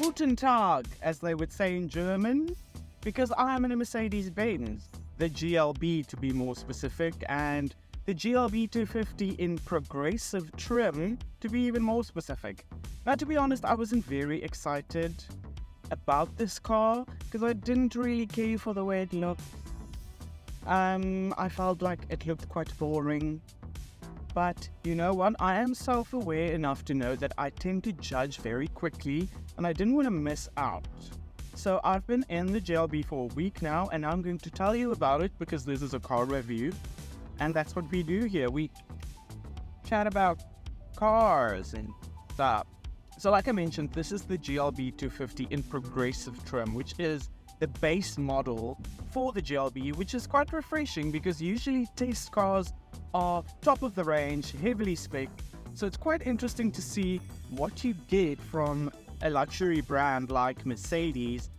Guten Tag, as they would say in German, because I am in a Mercedes-Benz, the GLB to be more specific, and the GLB 250 in progressive trim to be even more specific. Now, to be honest, I wasn't very excited about this car because I didn't really care for the way it looked. I felt like it looked quite boring. But you know what? I am self-aware enough to know that I tend to judge very quickly and I didn't want to miss out. So I've been in the GLB for a week now and I'm going to tell you about it because this is a car review. And that's what we do here. We chat about cars and stuff. So like I mentioned, this is the GLB 250 in progressive trim, which is the base model for the GLB, which is quite refreshing because usually test cars are top of the range, heavily spec. So it's quite interesting to see what you get from a luxury brand like Mercedes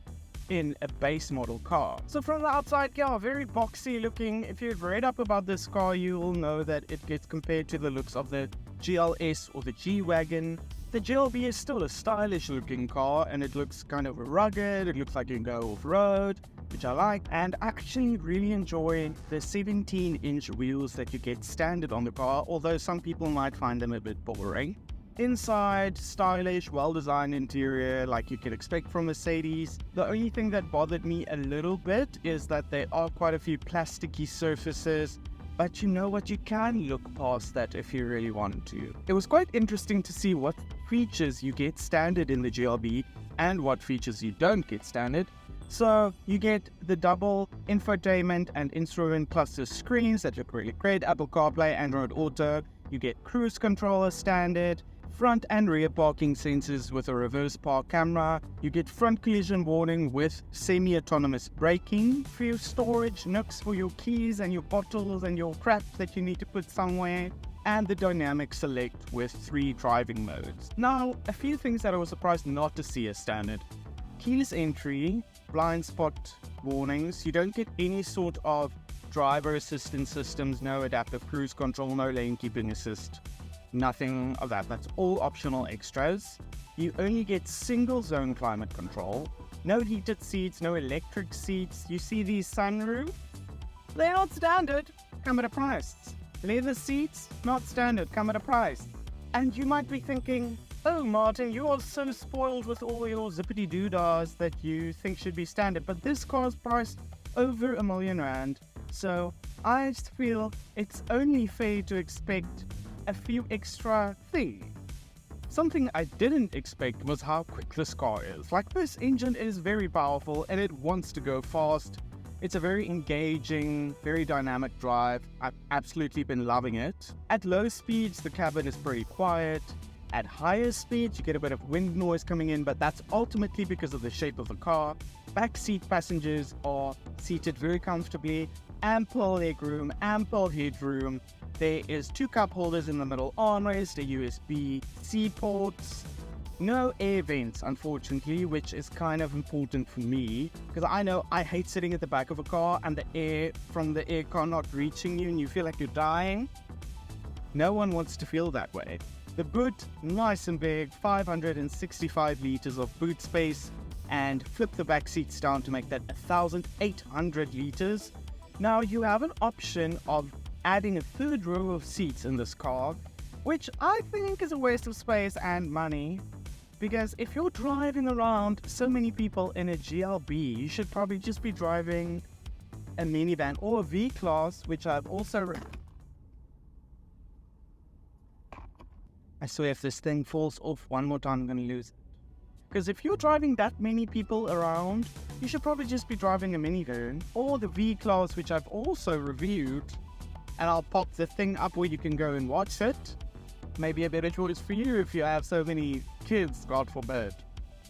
in a base model car. So from the outside, yeah, very boxy looking. If you've read up about this car, you will know that it gets compared to the looks of the GLS or the G-Wagon. The GLB is still a stylish looking car and it looks kind of rugged. It looks like you can go off-road, which I like. And I actually really enjoy the 17-inch wheels that you get standard on the car, although some people might find them a bit boring. Inside, stylish, well-designed interior like you can expect from Mercedes. The only thing that bothered me a little bit is that there are quite a few plasticky surfaces, but you know what, you can look past that if you really want to. It was quite interesting to see what features you get standard in the GLB and what features you don't get standard. So you get the double infotainment and instrument cluster screens that look really great, Apple CarPlay, Android Auto. You get cruise control as standard, front and rear parking sensors with a reverse park camera. You get front collision warning with semi-autonomous braking, few storage nooks for your keys and your bottles and your crap that you need to put somewhere, and the dynamic select with 3 driving modes. Now, a few things that I was surprised not to see as standard. Keyless entry, blind spot warnings. You don't get any sort of driver assistance systems, no adaptive cruise control, no lane keeping assist. Nothing of that. That's all optional extras. You only get single zone climate control. No heated seats, no electric seats. You see these sunroofs? They're not standard, come at a price. Leather seats, not standard, come at a price. And you might be thinking, oh Martin, you are so spoiled with all your zippity doodahs that you think should be standard, but this car's priced over R1 million. So I just feel it's only fair to expect a few extra things. Something I didn't expect was how quick this car is. Like, this engine is very powerful and it wants to go fast. It's a very engaging, very dynamic drive. I've absolutely been loving it. At low speeds, the cabin is pretty quiet. At higher speeds, you get a bit of wind noise coming in, but that's ultimately because of the shape of the car. Backseat passengers are seated very comfortably. Ample legroom, ample headroom. There is 2 cup holders in the middle armrest, a USB-C ports, no air vents, unfortunately, which is kind of important for me because I know I hate sitting at the back of a car and the air from the aircon not reaching you and you feel like you're dying. No one wants to feel that way. The boot, nice and big, 565 liters of boot space, and flip the back seats down to make that 1,800 liters. Now you have an option of adding a 3rd row of seats in this car, which I think is a waste of space and money, because if you're driving around so many people in a GLB, you should probably just be driving a minivan or a V-Class, which I've also... I swear if this thing falls off one more time, I'm going to lose it. Because if you're driving that many people around, you should probably just be driving a minivan or the V-Class, which I've also reviewed. And I'll pop the thing up where you can go and watch it. Maybe a better choice for you if you have so many kids, God forbid.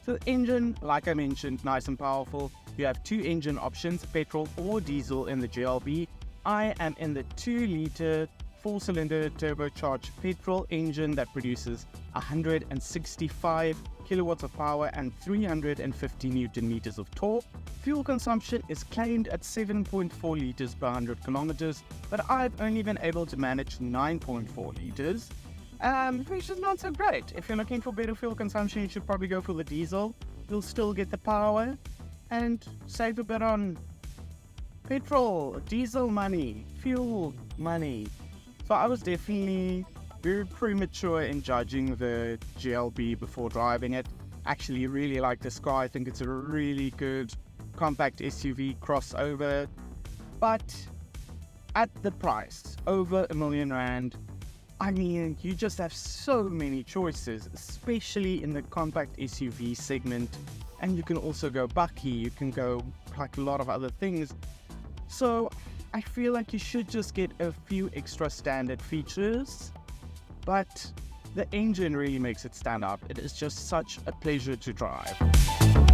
So the engine, like I mentioned, nice and powerful. You have 2 engine options, petrol or diesel in the GLB. I am in the 2-liter 4-cylinder turbocharged petrol engine that produces 165 kilowatts of power and 350 newton meters of torque. Fuel consumption is claimed at 7.4 liters per 100 kilometers, but I've only been able to manage 9.4 liters, which is not so great. If you're looking for better fuel consumption, you should probably go for the diesel. you'll still get the power and save a bit on petrol, diesel money, fuel money. So I was definitely very premature in judging the GLB before driving it. Actually really like this car. I think it's a really good compact SUV crossover, but at the price, over R1 million, I mean, you just have so many choices, especially in the compact SUV segment. And you can also go bucky, you can go like a lot of other things. So I feel like you should just get a few extra standard features, but the engine really makes it stand out. It is just such a pleasure to drive.